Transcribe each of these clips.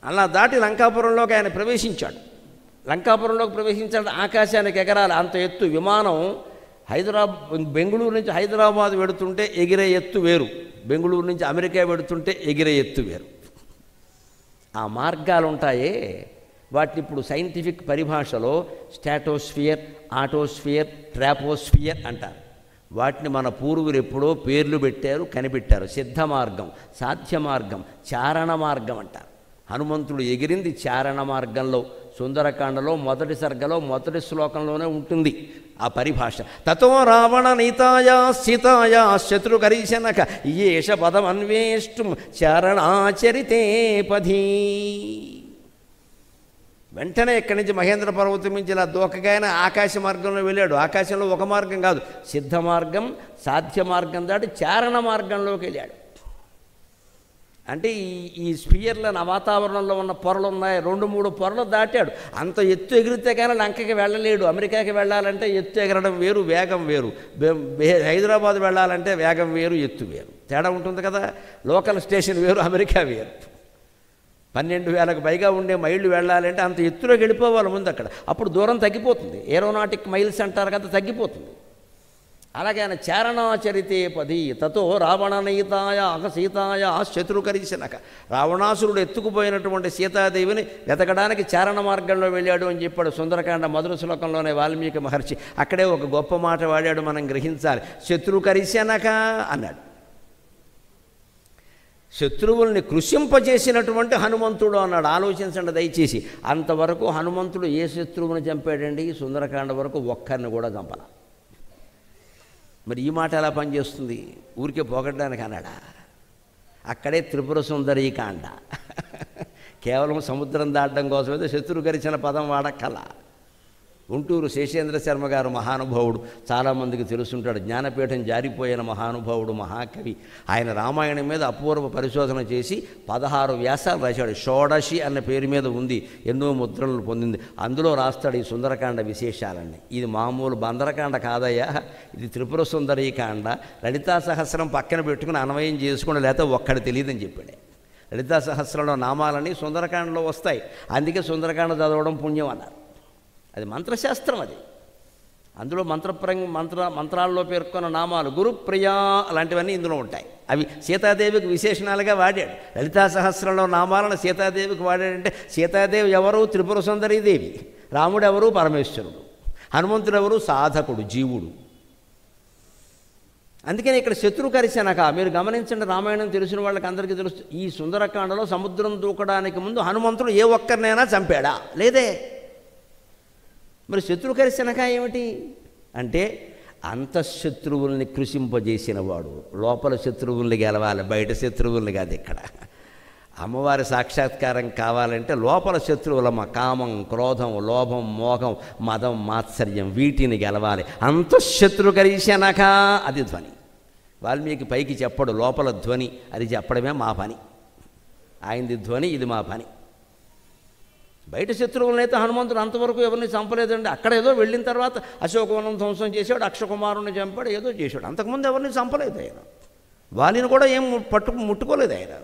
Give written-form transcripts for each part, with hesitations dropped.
అలా దాటి లంకాపురంలోకి ఆయన ప్రవేశించాడు. లంకాపురంలోకి ప్రవేశించాడు. ఆకాశానికి ఎగరాలి అంత ఎత్తు విమానం. బెంగళూరు నుంచి హైదరాబాద్ వెడుతుంటే ఎగిరే ఎత్తు వేరు, బెంగళూరు నుంచి అమెరికా వెడుతుంటే ఎగిరే ఎత్తు వేరు. ఆ మార్గాలు ఉంటాయే వాటిని ఇప్పుడు సైంటిఫిక్ పరిభాషలో స్ట్రాటోస్ఫియర్, ఆటోస్ఫియర్, ట్రాపోస్ఫియర్ అంటారు. వాటిని మన పూర్వులు ఎప్పుడో పేర్లు పెట్టారు, కనిపెట్టారు. సిద్ధ మార్గం, సాధ్య మార్గం, చారణ మార్గం అంటారు. హనుమంతుడు ఎగిరింది చారణ మార్గంలో. సుందరకాండలో మొదటి సర్గలో మొదటి శ్లోకంలోనే ఉంటుంది ఆ పరిభాష. తతో రావణ నీతాయా సీతాయా శత్రుకరీశనక ఏష పదం అన్వేష్టం చారణాచరితే పధీ. వెంటనే ఇక్కడి నుంచి మహేంద్ర పర్వతం నుంచి ఇలా దూకగానే ఆకాశ మార్గంలో వెళ్ళాడు. ఆకాశంలో ఒక మార్గం కాదు, సిద్ధ మార్గం, సాధ్య మార్గం దాటి చారణ మార్గంలోకి వెళ్ళాడు. అంటే ఈ స్పియర్లను వాతావరణంలో ఉన్న పొరలు ఉన్నాయి, 2-3 పొరలు దాటాడు. అంత ఎత్తు ఎగిరితే కానీ లంకకి వెళ్ళలేడు. అమెరికాకి వెళ్ళాలంటే ఎత్తు ఎగరడం వేరు, వేగం వేరు. హైదరాబాద్ వెళ్ళాలంటే వేగం వేరు, ఎత్తు వేరు, తేడా ఉంటుంది కదా. లోకల్ స్టేషన్ వేరు, అమెరికా వేరు. 12,000కు పైగా ఉండే మైళ్ళు వెళ్ళాలంటే అంత ఎత్తులోకి వెళ్ళిపోవాలి ముందు అక్కడ. అప్పుడు దూరం తగ్గిపోతుంది, ఏరోనాటిక్ మైల్స్ అంటారు కదా, తగ్గిపోతుంది. అలాగే ఆయన చారణాచరితే పది. తతో రావణనీతాయ సీతాయ శత్రుకరీశనక. రావణాసురుడు ఎత్తుకుపోయినటువంటి సీతాదేవిని వెతకడానికి చారణ మార్గంలో వెళ్ళాడు అని చెప్పాడు సుందరకాండ మొదటి శ్లోకంలోనే వాల్మీకి మహర్షి. అక్కడే ఒక గొప్ప మాట వాడాడు, మనం గ్రహించాలి. శత్రుకరీశనక అన్నాడు. శత్రువుల్ని కృషింపజేసినటువంటి హనుమంతుడు అన్నాడు. ఆలోచించండి దయచేసి. అంతవరకు హనుమంతుడు ఏ శత్రువుని చంపాడండి? సుందరకాండ వరకు ఒక్కరిని కూడా చంపల. మరి ఈ మాట ఎలా పనిచేస్తుంది? ఊరికే పోగొట్టడానికి అన్నాడా? అక్కడే త్రిపుర సుందరీ కాండ. కేవలం సముద్రం దాటడం కోసమైతే శత్రుకరిచిన పదం వాడక్కల. గుంటూరు శేషేంద్ర శర్మ గారు మహానుభావుడు, చాలామందికి తెలుసుంటాడు. జ్ఞానపీఠం జారిపోయిన మహానుభావుడు, మహాకవి. ఆయన రామాయణం మీద అపూర్వ పరిశోధన చేసి 16 వ్యాసాలు రాశాడు. షోడశి అన్న పేరు మీద ఉంది, ఎన్నో ముద్రలను పొందింది. అందులో రాస్తాడు ఈ సుందరకాండ విశేషాలన్నీ. ఇది మామూలు బందరకాండ కాదయ్యా, ఇది త్రిపుర సుందరీ కాండ. లలితా సహస్రం పక్కన పెట్టుకుని అన్వయం చేసుకుని, లేకపోతే ఒక్కడి తెలియదని చెప్పాడు. లలితా సహస్రంలో నామాలని సుందరకాండలో వస్తాయి, అందుకే సుందరకాండ చదవడం పుణ్యం అన్నారు. అది మంత్రశాస్త్రం. అది అందులో మంత్రాల్లో పేర్కొన్న నామాలు గురుప్రియా అలాంటివన్నీ ఇందులో ఉంటాయి. అవి సీతాదేవికి విశేషణాలుగా వాడాడు. లలితా సహస్రంలో నామాలను సీతాదేవికి వాడాడంటే సీతాదేవి ఎవరు? త్రిపుర సుందరీదేవి. రాముడు ఎవరు? పరమేశ్వరుడు. హనుమంతుడు ఎవరు? సాధకుడు, జీవుడు. అందుకని ఇక్కడ శత్రుకరిశనక. మీరు గమనించండి, రామాయణం తెలిసిన వాళ్ళకి అందరికీ తెలుసు. ఈ సుందరకాండలో సముద్రం దూకడానికి ముందు హనుమంతుడు ఏ ఒక్కరినైనా చంపాడా? లేదే. మరి శత్రుకరిశనక ఏమిటి అంటే అంతఃశత్రువుల్ని కృషింపజేసిన వాడు. లోపల శత్రువుల్ని గెలవాలి, బయట శత్రువుల్ని కాదు. ఇక్కడ అమ్మవారి సాక్షాత్కారం కావాలంటే లోపల శత్రువులమ్మ కామం, క్రోధం, లోభం, మోహం, మదం, మాత్సర్యం, వీటిని గెలవాలి. అంతఃశత్రుకరిశనక అది ధ్వని. వాల్మీకి పైకి చెప్పడు, లోపల ధ్వని అది చెప్పడమే మా పని. ఆయనది ధ్వని, ఇది మా పని. బయట శత్రువులనైతే హనుమంతుడు అంతవరకు ఎవరిని చంపలేదండి. అక్కడ ఏదో వెళ్ళిన తర్వాత అశోకవనం ధ్వంసం చేశాడు, అక్షకుమారుని చంపాడు, ఏదో చేశాడు. అంతకుముందు ఎవరిని చంపలేదు ఆయన. వాలిని కూడా ఏం ముట్టుకోలేదు ఆయన.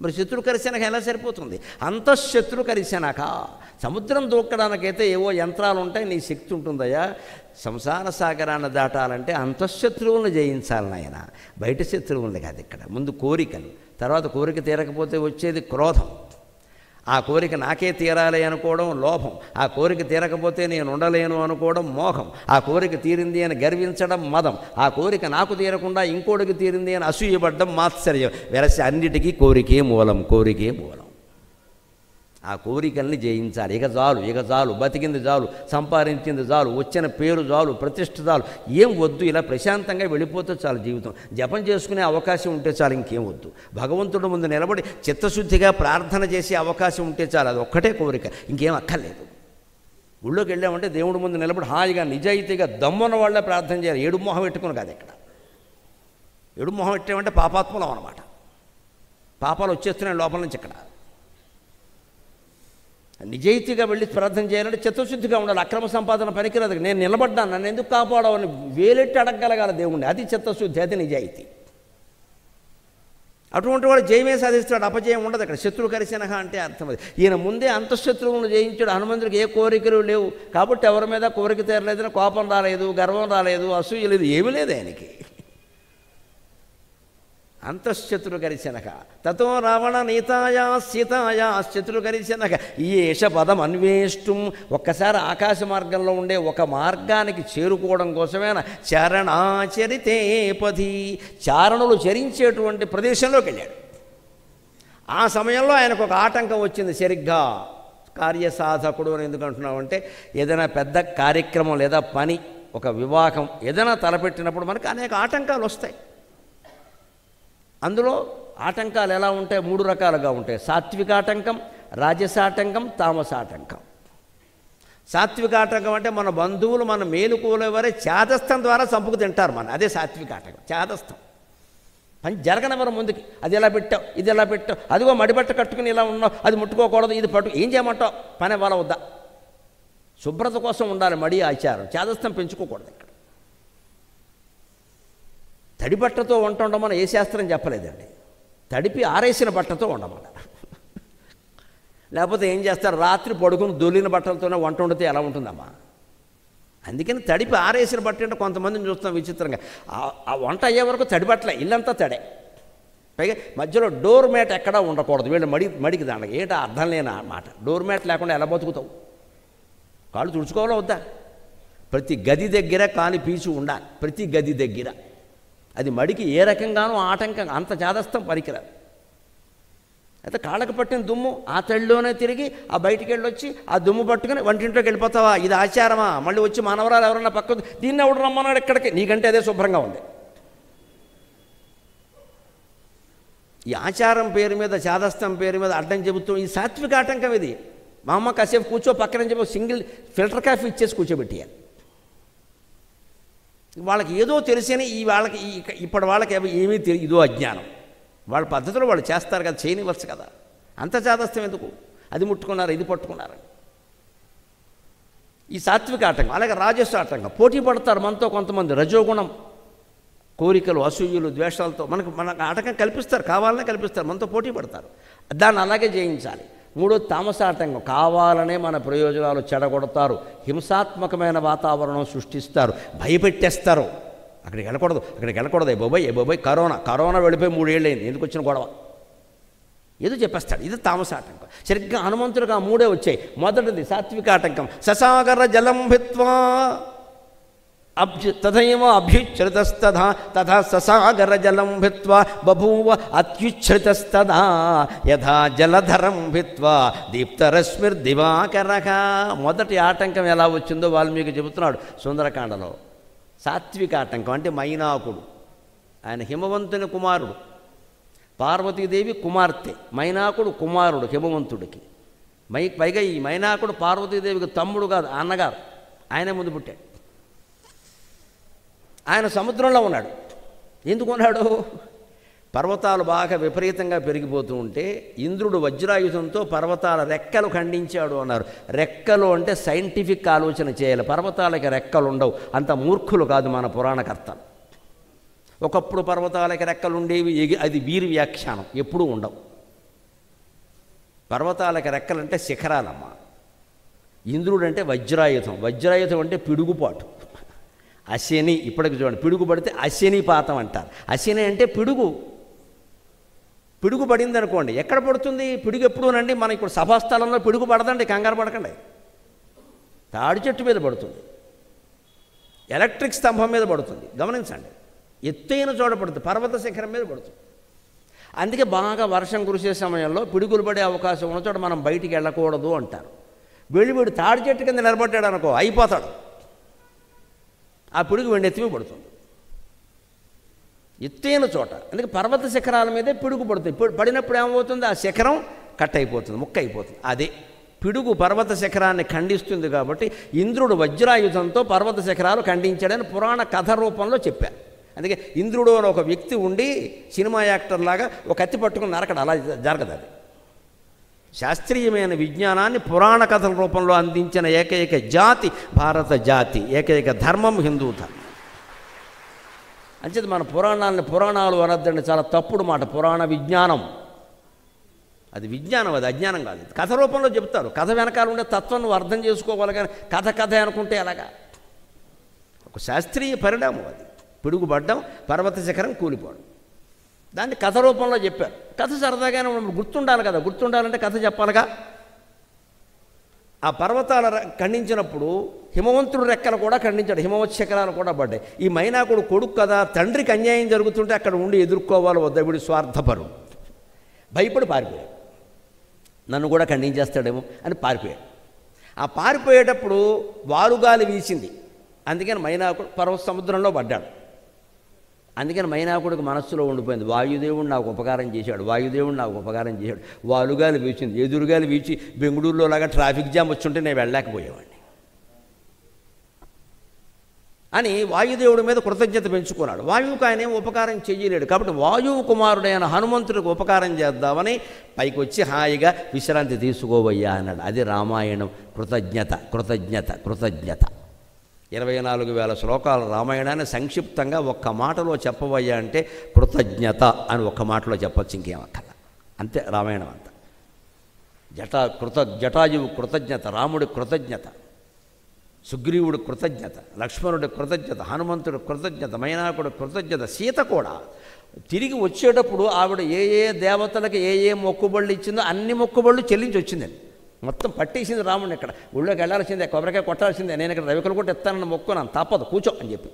మరి శత్రుకరిశనక ఎలా సరిపోతుంది? అంతఃశత్రుకరిశనక. సముద్రం దూకడానికైతే ఏవో యంత్రాలు ఉంటాయి, నీ శక్తి ఉంటుందయ్యా. సంసార సాగరాన్ని దాటాలంటే అంతఃశత్రువులను జయించాలని ఆయన, బయట శత్రువుల్ని కాదు. ఇక్కడ ముందు కోరికలు, తర్వాత కోరిక తీరకపోతే వచ్చేది క్రోధం. ఆ కోరిక నాకే తీరాలి అనుకోవడం లోభం. ఆ కోరిక తీరకపోతే నేను ఉండలేను అనుకోవడం మోహం. ఆ కోరిక తీరింది అని గర్వించడం మదం. ఆ కోరిక నాకు తీరకుండా ఇంకోటికి తీరింది అని అసూయపడ్డం మాత్సర్యం. వెరసి అన్నిటికీ కోరికే మూలం, కోరికే మూలం. ఆ కోరికల్ని జయించాలి. ఇక చాలు, బతికింది చాలు, సంపాదించింది చాలు, వచ్చిన పేరు చాలు, ప్రతిష్ఠ చాలు, ఏం వద్దు. ఇలా ప్రశాంతంగా వెళ్ళిపోతే చాలు జీవితం. జపం చేసుకునే అవకాశం ఉంటే చాలు, ఇంకేం వద్దు. భగవంతుడి ముందు నిలబడి చిత్తశుద్ధిగా ప్రార్థన చేసే అవకాశం ఉంటే చాలు, అది ఒక్కటే కోరిక, ఇంకేం అక్కర్లేదు. గుళ్ళోకి వెళ్ళామంటే దేవుడి ముందు నిలబడి హాయిగా నిజాయితీగా దమ్మున్న వాళ్ళే ప్రార్థన చేయాలి. ఏడు మొహం పెట్టుకుని కాదు. ఇక్కడ ఏడు మొహం పెట్టామంటే పాపాత్మలం అన్నమాట. పాపాలు వచ్చేస్తున్నాయి లోపల నుంచి. ఇక్కడ నిజాయితీగా వెళ్ళి ప్రార్థన చేయాలంటే చిత్తశుద్ధిగా ఉండాలి. అక్రమ సంపాదన పనికిరాదు. నేను నిలబడ్డాను, నన్ను ఎందుకు కాపాడవని వేలెట్టి అడగగలగాలి దేవుణ్ణి. అది చిత్తశుద్ధి, అది నిజాయితీ. అటువంటి వాడు జయమే సాధిస్తాడు, అపజయం ఉండదు అక్కడ. శత్రు కరిశనహ అంటే అర్థం అది. ఈయన ముందే అంతఃశత్రువులను జయించాడు. హనుమంతుడికి ఏ కోరికలు లేవు కాబట్టి ఎవరి మీద కోరిక తీరలేదని కోపం రాలేదు, గర్వం రాలేదు, అసూయ లేదు, ఏమీ లేదు ఆయనకి. అంతఃశత్రుకరిశనక తతో రావణ నీతాయా సీతాయా శత్రుకరిశనక ఈష పదం అన్వేష్టం. ఒక్కసారి ఆకాశ మార్గంలో ఉండే ఒక మార్గానికి చేరుకోవడం కోసమేనా చరణాచరితే పది, చారణులు చరించేటువంటి ప్రదేశంలోకి వెళ్ళాడు. ఆ సమయంలో ఆయనకు ఒక ఆటంకం వచ్చింది. సరిగ్గా కార్యసాధకుడు అని ఎందుకు అంటున్నామంటే ఏదైనా పెద్ద కార్యక్రమం లేదా పని, ఒక వివాహం ఏదైనా తలపెట్టినప్పుడు మనకు అనేక ఆటంకాలు వస్తాయి. అందులో ఆటంకాలు ఎలా ఉంటాయి? 3 రకాలుగా ఉంటాయి. సాత్వికాటంకం, రాజసాటంకం, తామసాటంకం. సాత్వికాటంకం అంటే మన బంధువులు మన మేలుకోలేవరే చేదస్థం ద్వారా చంపుకు తింటారు మన, అదే సాత్వికాటంకం. చేదస్థం పని జరగనివ్వరు ముందుకి. అది ఎలా పెట్టావు, ఇది ఎలా పెట్టావు, అదిగో మడిబట్ట కట్టుకుని ఇలా ఉన్నావు, అది ముట్టుకోకూడదు, ఇది పట్టు, ఏం చేయమంటావు, పని వాళ్ళ వద్దా. శుభ్రత కోసం ఉండాలి మడి ఆచారం, చేదస్థం పెంచుకోకూడదు. ఇక్కడ తడి బట్టతో వంట ఉండమని ఏ శాస్త్రం చెప్పలేదండి. తడిపి ఆరేసిన బట్టతో ఉండమన్నారు. లేకపోతే ఏం చేస్తారు, రాత్రి పడుకుని దొలిన బట్టలతోనే వంట వండితే ఎలా ఉంటుందమ్మా. అందుకని తడిపి ఆరేసిన బట్ట అంటే కొంతమందిని చూస్తాం విచిత్రంగా. ఆ వంట అయ్యే వరకు తడి బట్టలే, ఇల్లంతా తడే. పైగా మధ్యలో డోర్ మ్యాట్ ఎక్కడా ఉండకూడదు. వీళ్ళు మడికి దానికి ఏంటో అర్థం లేని మాట. డోర్ మ్యాట్ లేకుండా ఎలా బతుకుతావు? కాళ్ళు తుడుచుకోవాలో వద్దా? ప్రతి గది దగ్గర కాలి పీచు ఉండాలి, ప్రతి గది దగ్గర. అది మడికి ఏ రకంగానూ ఆటంకం, అంత చాదస్తం పనికిరాదు. అయితే కాళ్ళకు పట్టిన దుమ్ము ఆ తడిలోనే తిరిగి ఆ బయటికి వెళ్ళొచ్చి ఆ దుమ్ము పట్టుకుని వంటింట్లోకి వెళ్ళిపోతావా? ఇది ఆచారమా? మళ్ళీ వచ్చి మనవరాలు ఎవరన్నా పక్కకు దీన్ని ఎవడు రమ్మన్నాడు ఇక్కడికి, నీకంటే అదే శుభ్రంగా ఉంది. ఈ ఆచారం పేరు మీద, చాదస్తం పేరు మీద అడ్డం చెబుతూ ఈ సాత్విక ఆటంకం ఇది. మా అమ్మ కాసేపు కూర్చో పక్కన చెప్పి సింగిల్ ఫిల్టర్ కాఫీ ఇచ్చేసి కూర్చోబెట్టారు. వాళ్ళకి ఏదో తెలిసని వాళ్ళకి ఇప్పటి వాళ్ళకి ఏమీ తెలియదు, ఇదో అజ్ఞానం. వాళ్ళ పద్ధతిలో వాళ్ళు చేస్తారు కదా, చేయనివ్వచ్చు కదా. అంత చాదస్తం ఎందుకు? అది ముట్టుకున్నారు, ఇది పట్టుకున్నారు. ఈ సాత్విక ఆటంకం. అలాగే రాజస్వ ఆటంకం, పోటీ పడతారు మనతో కొంతమంది. రజోగుణం, కోరికలు, అసూయలు, ద్వేషాలతో మనకు ఆటంకం కల్పిస్తారు, కావాలనే కల్పిస్తారు, మనతో పోటీ పడతారు. దాన్ని అలాగే జయించాలి. 3వ తామసాటంకం, కావాలనే మన ప్రయోజనాలు చెడగొడతారు, హింసాత్మకమైన వాతావరణం సృష్టిస్తారు, భయపెట్టేస్తారు. అక్కడికి వెళ్ళకూడదు, ఏ బాబాయ్ కరోనా వెళ్ళిపోయి 3 ఏళ్ళు అయింది, ఎందుకు వచ్చిన గొడవ, ఏదో చెప్పేస్తాడు. ఇది తామసాటంకం. సరిగ్గా హనుమంతుడికి ఆ 3 వచ్చాయి. మొదటిది సాత్విక ఆటంకం, ససాగర జలం భిత్వా తథైవ అభ్యుచ్ఛ్రితస్తథా తథా ససాగర జలం భిత్వా బభూవ అత్యుచ్ఛ్రితస్తథా యథా జలధరం భిత్వా దీప్తరశ్మిర్దివాకరః. మొదటి ఆటంకం ఎలా వచ్చిందో వాల్మీకి చెబుతున్నాడు సుందరకాండలో. సాత్విక ఆటంకం అంటే మైనాకుడు, ఆయన హిమవంతుని కుమారుడు, పార్వతీదేవి కుమార్తె, మైనాకుడు కుమారుడు హిమవంతుడికి. పైగా ఈ మైనాకుడు పార్వతీదేవికి తమ్ముడు కాదు, అన్నగారు, ఆయనే ముందు పుట్టాడు. ఆయన సముద్రంలో ఉన్నాడు. ఎందుకున్నాడు? పర్వతాలు బాగా విపరీతంగా పెరిగిపోతూ ఉంటే ఇంద్రుడు వజ్రాయుధంతో పర్వతాల రెక్కలు ఖండించాడు అన్నారు. రెక్కలు అంటే సైంటిఫిక్ ఆలోచన చేయాలి. పర్వతాలకి రెక్కలు ఉండవు, అంత మూర్ఖులు కాదు మన పురాణకర్తలు. ఒకప్పుడు పర్వతాలకి రెక్కలు ఉండేవి, అది వీరి వ్యాఖ్యానం, ఎప్పుడూ ఉండవు. పర్వతాలకి రెక్కలంటే శిఖరాలమ్మ. ఇంద్రుడు అంటే వజ్రాయుధం, వజ్రాయుధం అంటే పిడుగుపాటు. అశని, ఇప్పటికి చూడండి, పిడుగు పడితే అశనిపాతం అంటారు. అశని అంటే పిడుగు. పిడుగు పడింది అనుకోండి, ఎక్కడ పడుతుంది పిడుగు? ఎప్పుడూనండి మన ఇప్పుడు సభాస్థలంలో పిడుగు పడదండి, కంగారు పడకండి. తాడి చెట్టు మీద పడుతుంది, ఎలక్ట్రిక్ స్తంభం మీద పడుతుంది, గమనించండి. ఎత్తైన చోట పడుతుంది, పర్వత శిఖరం మీద పడుతుంది. అందుకే బాగా వర్షం కురిసే సమయంలో పిడుగులు పడే అవకాశం ఉన్న చోట మనం బయటికి వెళ్ళకూడదు అంటారు. వీడు తాడి చెట్టు కింద నిలబడ్డాడు అనుకో, అయిపోతాడు. ఆ పిడుగు వెండెత్తిమి పడుతుంది ఎత్తైన చోట. అందుకే పర్వత శిఖరాల మీదే పిడుగు పడుతుంది. పడినప్పుడు ఏమవుతుంది? ఆ శిఖరం కట్ అయిపోతుంది, ముక్క అయిపోతుంది. అదే పిడుగు పర్వత శిఖరాన్ని ఖండిస్తుంది. కాబట్టి ఇంద్రుడు వజ్రాయుధంతో పర్వత శిఖరాలు ఖండించాడని పురాణ కథ రూపంలో చెప్పారు. అందుకే ఇంద్రుడు అని ఒక వ్యక్తి ఉండి సినిమా యాక్టర్ లాగా ఒక కత్తి పట్టుకుని నరకడు, అలా జరగదు. అది శాస్త్రీయమైన విజ్ఞానాన్ని పురాణ కథల రూపంలో అందించిన ఏకైక జాతి భారత జాతి, ఏకైక ధర్మం హిందూ ధర్మం. అంచేది మన పురాణాలు అనొద్దండి, చాలా తప్పుడు మాట. పురాణ విజ్ఞానం అది విజ్ఞానం, అది అజ్ఞానం కాదు. కథ రూపంలో చెప్తారు. కథ వెనకాల ఉండే తత్వం నువ్వు అర్థం చేసుకోవాలి, కానీ కథ అనుకుంటే ఎలాగా? ఒక శాస్త్రీయ పరిణామం అది. పిడుగుపడ్డం, పర్వత శిఖరం కూలిపోవడం, దాన్ని కథ రూపంలో చెప్పారు. కథ సరదాగానే గుర్తుండాలి కదా, గుర్తుండాలంటే కథ చెప్పాలిగా. ఆ పర్వతాలు ఖండించినప్పుడు హిమవంతుడు రెక్కలు కూడా ఖండించాడు, హిమవత్ శిఖరాలు కూడా పడ్డాయి. ఈ మైనాకుడు కొడుకు కదా, తండ్రికి అన్యాయం జరుగుతుంటే అక్కడ ఉండి ఎదుర్కోవాలి వద్ద, వీడి స్వార్థపరుడు భయపడి పారిపోయాడు. నన్ను కూడా ఖండించేస్తాడేమో అని పారిపోయాడు. ఆ పారిపోయేటప్పుడు వారుగాలి వీసింది, అందుకని మైనాకుడు పర్వత సముద్రంలో పడ్డాడు. అందుకని మైనాకుడికి మనస్సులో ఉండిపోయింది, వాయుదేవుడు నాకు ఉపకారం చేశాడు, వాయుదేవుడు నాకు ఉపకారం చేశాడు. వాలుగాలి వీచింది, ఎదురుగాలి వీచి బెంగళూరులో లాగా ట్రాఫిక్ జామ్ వచ్చుంటే నేను వెళ్ళలేకపోయేవాడిని అని వాయుదేవుడి మీద కృతజ్ఞత పెంచుకున్నాడు. వాయువుకు ఆయన ఏం ఉపకారం చేయలేడు కాబట్టి వాయువు కుమారుడైన హనుమంతుడికి ఉపకారం చేద్దామని పైకి వచ్చి హాయిగా విశ్రాంతి తీసుకోవయ్యా అన్నాడు. అది రామాయణం. కృతజ్ఞత కృతజ్ఞత కృతజ్ఞత. 24,000 శ్లోకాల రామాయణాన్ని సంక్షిప్తంగా ఒక్క మాటలో చెప్పవయ్యా అంటే కృతజ్ఞత అని ఒక్క మాటలో చెప్పచ్చు, ఇంకేమక్కర్లా. అంతే రామాయణం అంతా. జటాయువు కృతజ్ఞత, రాముడి కృతజ్ఞత, సుగ్రీవుడు కృతజ్ఞత, లక్ష్మణుడి కృతజ్ఞత, హనుమంతుడి కృతజ్ఞత, మైనాకుడు కృతజ్ఞత. సీత కూడా తిరిగి వచ్చేటప్పుడు ఆవిడ ఏ దేవతలకు ఏ మొక్కుబళ్ళు ఇచ్చిందో అన్ని మొక్కుబళ్ళు చెల్లించి వచ్చిందండి. మొత్తం పట్టేసింది రాముడిని. ఇక్కడ ఊళ్ళోకి వెళ్ళాల్సిందే, కొబ్బరికాయ కొట్టాల్సిందే, నేను ఇక్కడ రవికలు కూడా ఎత్తానని మొక్కున్నాను, తప్పదు కూర్చో అని చెప్పి.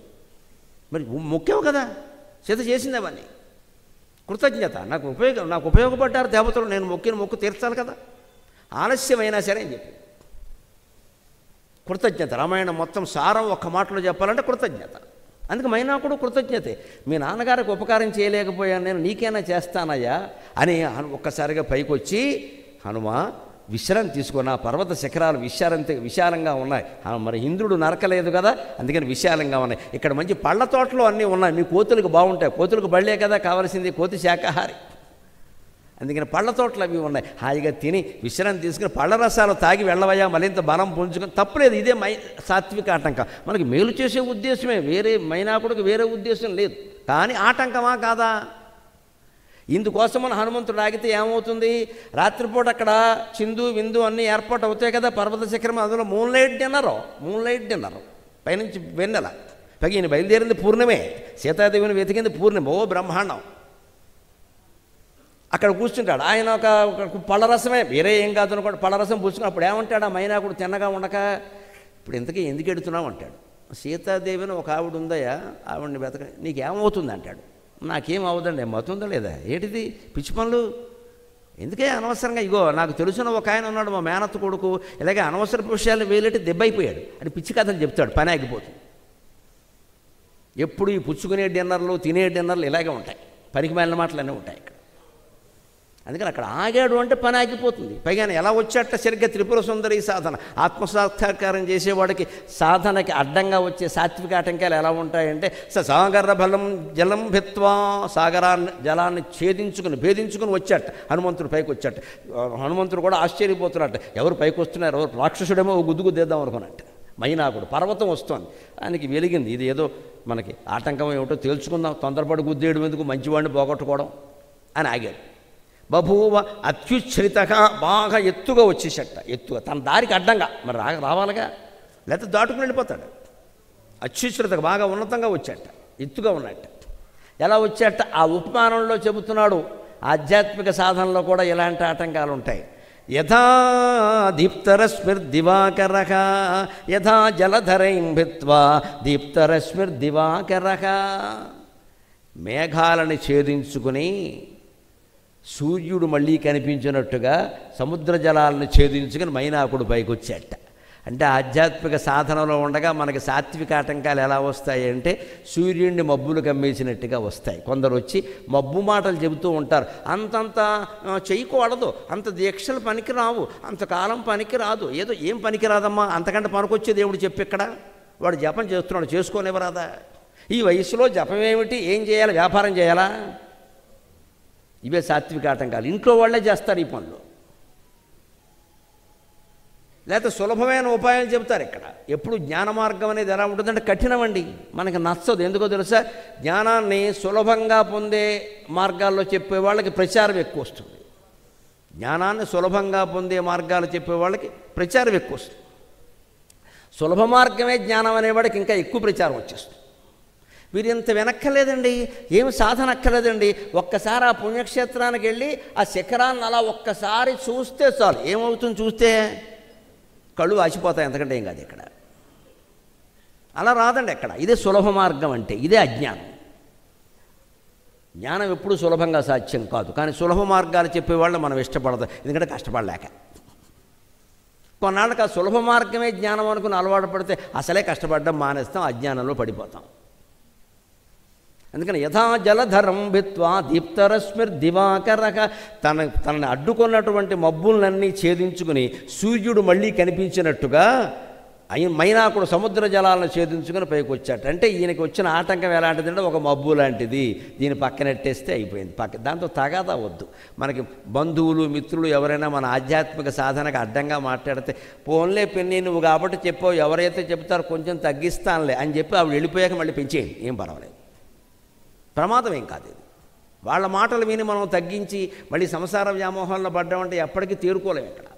మరి మొక్కేవు కదా, సీత చేసింది అవన్నీ. కృతజ్ఞత. నాకు ఉపయోగపడ్డారు దేవతలు, నేను మొక్కిన మొక్కు తీర్చాలి కదా, ఆలస్యమైనా సరే అని చెప్పి కృతజ్ఞత. రామాయణం మొత్తం సారం ఒక్క మాటలో చెప్పాలంటే కృతజ్ఞత. అందుకే మైనాకుడు కృతజ్ఞతే. మీ నాన్నగారికి ఉపకారం చేయలేకపోయాను, నేను నీకైనా చేస్తానయ్యా అని ఒక్కసారిగా పైకి వచ్చి, హనుమా విశ్రాంతి తీసుకున్న పర్వత శిఖరాలు విశాలంగా ఉన్నాయి. మరి ఇంద్రుడు నరకలేదు కదా, అందుకని విశాలంగా ఉన్నాయి. ఇక్కడ మంచి పళ్ళ తోటలు అన్నీ ఉన్నాయి, మీ కోతులకు బాగుంటాయి. కోతులకు బళ్ళే కదా కావాల్సింది, కోతి శాకాహారి, అందుకని పళ్ళ తోటలు అవి ఉన్నాయి. హాయిగా తిని విశ్రాంతి తీసుకుని పళ్ళ రసాలు తాగి వెళ్ళవయ్యా, మరింత బలం పుంజుకొని. తప్పులేదు, ఇదే సాత్విక ఆటంకం. మనకి మేలు చేసే ఉద్దేశమే, వేరే మైనాకుడికి వేరే ఉద్దేశం లేదు. కానీ ఆటంకమా కాదా? ఇందుకోసం మన హనుమంతుడు ఆగితే ఏమవుతుంది? రాత్రిపూట అక్కడ చిందు విందు అన్నీ ఏర్పాటు అవుతాయి కదా పర్వత శిఖరం. అందులో మూన్ లైట్ డిన్నరు పైనుంచి వెన్నెల. పైగా ఈయన బయలుదేరింది పూర్ణమే, సీతాదేవిని వెతికింది పూర్ణిమ. ఓ బ్రహ్మాండం. అక్కడ కూర్చుంటాడు ఆయన. ఒక పళ్ళరసమే, వేరే ఏం కాదు అనుకోండి. పళ్ళరసం పూసుకుని అప్పుడు ఏమంటాడు ఆ మైనాకుడు తిన్నగా ఉండక, ఇప్పుడు ఇంతకీ ఎందుకు ఎడుతున్నావు అంటాడు. సీతాదేవిని ఒక ఆవిడ ఉందయ్యా, ఆవిడని వెతక, నీకేమవుతుంది అంటాడు. నాకేం అవదండి, ఏమవుతుందో లేదా, ఏంటిది పిచ్చి పనులు ఎందుకే అనవసరంగా. ఇగో నాకు తెలిసిన ఒక ఆయన ఉన్నాడు, మా మేనత్త కొడుకు, ఇలాగే అనవసర విషయాలు వేలేటి దెబ్బైపోయాడు అని పిచ్చి కథలు చెప్తాడు, పని ఆగిపోతుంది. ఎప్పుడు ఈ పుచ్చుకునే డిన్నర్లు తినే డిన్నర్లు ఇలాగే ఉంటాయి, పనికి మాలిన మాటలు అన్నీ ఉంటాయి ఇక్కడ. అందుకని అక్కడ ఆగాడు అంటే పని ఆగిపోతుంది. పైగా ఎలా వచ్చేట సరిగ్గా త్రిపుర సుందరి సాధన, ఆత్మసాక్షాత్కారం చేసేవాడికి సాధనకి అడ్డంగా వచ్చే సాత్విక ఆటంకాలు ఎలా ఉంటాయంటే, సాగర బలం జలం భిత్వా, జలాన్ని భేదించుకుని వచ్చాట హనుమంతుడు. పైకి వచ్చాట. హనుమంతుడు కూడా ఆశ్చర్యపోతున్నట్ట, ఎవరు పైకి వస్తున్నారు, ఎవరు రాక్షసుడేమో గుద్దుగుద్దేద్దాం అనుకున్నట్టు. మైనాకుడు పర్వతం వస్తోంది, ఆయనకి వెలిగింది. ఇది ఏదో మనకి ఆటంకం ఏమిటో తేల్చుకుందాం, తొందరపడి గుద్దేయడం ఎందుకు, మంచివాడిని పోగొట్టుకోవడం అని ఆగాడు. బభూవ అత్యుచ్ఛ్రితగా, బాగా ఎత్తుగా వచ్చేసట, ఎత్తుగా తన దారికి అడ్డంగా. మరి రావాలిగా, లేకపోతే దాటుకుని వెళ్ళిపోతాడు. అత్యుచ్ఛ్రితగా బాగా ఉన్నతంగా వచ్చాట, ఎత్తుగా ఉన్నట్ట. ఎలా వచ్చాట ఆ ఉపమానంలో చెబుతున్నాడు. ఆధ్యాత్మిక సాధనలో కూడా ఇలాంటి ఆటంకాలు ఉంటాయి. యథా దీప్తరశ్మిర్దివాకరః యథా జలధరైం భిత్వా దీప్తరశ్మిర్దివాకరః. మేఘాలని ఛేదించుకుని సూర్యుడు మళ్ళీ కనిపించినట్టుగా సముద్ర జలాలను ఛేదించుకుని మైనాకుడు పైకి వచ్చేట. అంటే ఆధ్యాత్మిక సాధనలో ఉండగా మనకి సాత్విక ఆటంకాలు ఎలా వస్తాయి అంటే, సూర్యుడిని మబ్బులు కమ్మేసినట్టుగా వస్తాయి. కొందరు వచ్చి మబ్బు మాటలు చెబుతూ ఉంటారు. అంతంత చేయకూడదు, అంత దీక్షలు పనికిరావు, అంతకాలం పనికిరాదు, ఏదో ఏం పనికిరాదమ్మా, అంతకంటే పనికొచ్చే దేవుడు చెప్పిక్కడ. వాడు జపం చేస్తున్నాడు, చేసుకోనివ్వరాదా? ఈ వయసులో జపం ఏమిటి, ఏం చేయాలి, వ్యాపారం చేయాలా? ఇవే సాత్విక ఆటంకాలు. ఇంట్లో వాళ్ళే చేస్తారు ఈ పనులు. లేకపోతే సులభమైన ఉపాయాలు చెబుతారు ఇక్కడ. ఎప్పుడు జ్ఞాన మార్గం అనేది ఎలా ఉంటుందంటే కఠినమండి, మనకి నచ్చదు. ఎందుకో తెలుసా? జ్ఞానాన్ని సులభంగా పొందే మార్గాల్లో చెప్పే వాళ్ళకి ప్రచారం ఎక్కువ వస్తుంది. జ్ఞానాన్ని సులభంగా పొందే మార్గాలు చెప్పే వాళ్ళకి ప్రచారం ఎక్కువ వస్తుంది. సులభ మార్గమే జ్ఞానం అనేవాడికి ఇంకా ఎక్కువ ప్రచారం వచ్చేస్తుంది. వీరు ఇంత వెనక్కలేదండి, ఏమి సాధన అక్కర్లేదండి. ఒక్కసారి ఆ పుణ్యక్షేత్రానికి వెళ్ళి ఆ శిఖరాన్ని అలా ఒక్కసారి చూస్తే చాలు. ఏమవుతుంది చూస్తే? కళ్ళు వాసిపోతాయి, ఎంతకంటే ఏం కాదు ఇక్కడ. అలా రాదండి ఎక్కడ. ఇదే సులభ మార్గం అంటే, ఇదే అజ్ఞానం. జ్ఞానం ఎప్పుడూ సులభంగా సాధ్యం కాదు. కానీ సులభ మార్గాలు చెప్పేవాళ్ళు మనం ఇష్టపడతాం, ఎందుకంటే కష్టపడలేక. కొన్నాళ్ళకి ఆ సులభ మార్గమే జ్ఞానం అనుకుని అలవాటు పడితే అసలే కష్టపడడం మానేస్తాం, అజ్ఞానంలో పడిపోతాం. అందుకని యథా జలధరం భిత్వా దీప్తరశ్మిర్దివాకరక, తనని అడ్డుకున్నటువంటి మబ్బులన్నీ ఛేదించుకుని సూర్యుడు మళ్ళీ కనిపించినట్టుగా మైనాకుడు సముద్ర జలాలను ఛేదించుకుని పైకి వచ్చాట. అంటే ఈయనకి వచ్చిన ఆటంకం ఎలాంటిదంటే ఒక మబ్బు లాంటిది, దీన్ని పక్కనెట్టేస్తే అయిపోయింది. దాంతో తగాదా వద్దు. మనకి బంధువులు మిత్రులు ఎవరైనా మన ఆధ్యాత్మిక సాధనకు అడ్డంగా మాట్లాడితే, పోన్లే పిన్ని నువ్వు కాబట్టి చెప్పావు, ఎవరైతే చెప్తారో కొంచెం తగ్గిస్తానులే అని చెప్పి ఆవిడ వెళ్ళిపోయాక మళ్ళీ పెంచేయండి, ఏం పర్వాలేదు, ప్రమాదం ఏం కాదు. ఇది వాళ్ళ మాటలు విని మనం తగ్గించి మళ్ళీ సంసార వ్యామోహంలో పడ్డామంటే ఎప్పటికీ తేరుకోలేము ఇక్కడ.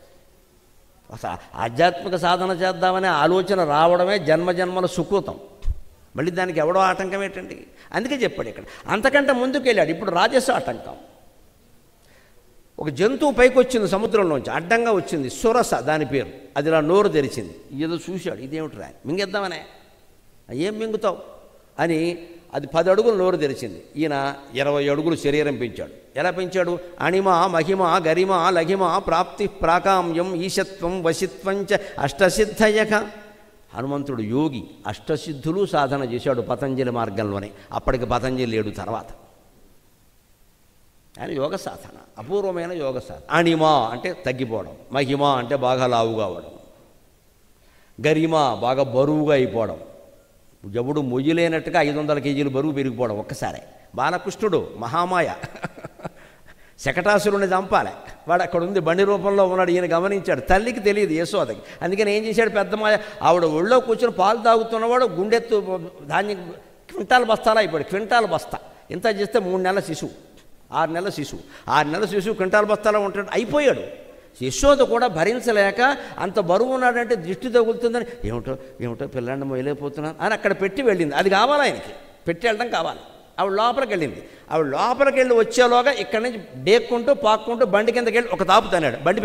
అసలు ఆధ్యాత్మిక సాధన చేద్దామనే ఆలోచన రావడమే జన్మజన్మల సుకృతం. మళ్ళీ దానికి ఎవడో ఆటంకం ఏంటండి? అందుకే చెప్పాడు ఇక్కడ. అంతకంటే ముందుకు వెళ్ళాడు. ఇప్పుడు రాజస ఆటంకం. ఒక జంతువు పైకి వచ్చింది సముద్రంలోంచి, అడ్డంగా వచ్చింది, సురస దాని పేరు. అది ఇలా నోరు తెరిచింది. ఏదో చూశాడు, ఇదేమిటి రా మింగేద్దామనే, ఏం మింగుతావు అని. అది 10 అడుగులు నోరు తెరిచింది. ఈయన 20 అడుగులు శరీరం పెంచాడు. ఎలా పెంచాడు? అణిమ మహిమ గరిమ లఘిమ ప్రాప్తి ప్రాకామ్యం ఈశత్వం వశిత్వం చ అష్టసిద్ధయక. హనుమంతుడు యోగి, అష్టసిద్ధులు సాధన చేశాడు పతంజలి మార్గంలోనే. అప్పటికి పతంజలి లేడు తర్వాత. ఆయన యోగ సాధన, అపూర్వమైన యోగ సాధన. అణిమ అంటే తగ్గిపోవడం, మహిమ అంటే బాగా లావుగా అవ్వడం, గరిమ బాగా బరువుగా అయిపోవడం, జవుడు మొయ్యలేనట్టుగా 500 కేజీలు బరువు పెరిగిపోవడం ఒక్కసారే. బాలకృష్ణుడు మహామాయ, శకటాసురుని చంపాలి, వాడు అక్కడ ఉంది, బండి రూపంలో ఉన్నాడు. ఈయన గమనించాడు, తల్లికి తెలియదు యశోదకి. అందుకని ఏం చేశాడు పెద్ద మాయ, ఆవిడ ఒళ్ళో కూర్చొని పాలు తాగుతున్నవాడు గుండెత్తు ధాన్యం క్వింటాల్ బస్తాలా అయిపోయాడు. క్వింటాల్ బస్తా ఇంత చేస్తే 3 నెలల శిశువు, 6 నెలల శిశువు, 6 నెలల శిశువు క్వింటాల్ బస్తాలో ఉంటాడు, అయిపోయాడు. యశోద కూడా భరించలేక అంత బరువు ఉన్నాడంటే దృష్టి తగులుతుందని, ఏమిటో పిల్లాడిని మొయ్యలేకపోతున్నాను అని అక్కడ పెట్టి వెళ్ళింది. అది కావాలి ఆయనకి, పెట్టి వెళ్ళడం కావాలి. ఆవిడ లోపలికి వెళ్ళింది. ఆవిడ లోపలికి వెళ్ళి వచ్చేలోగా ఇక్కడి నుంచి డేక్కుంటూ పాక్కుంటూ బండి కిందకి వెళ్ళి ఒక తాపు తన్నాడు. బండి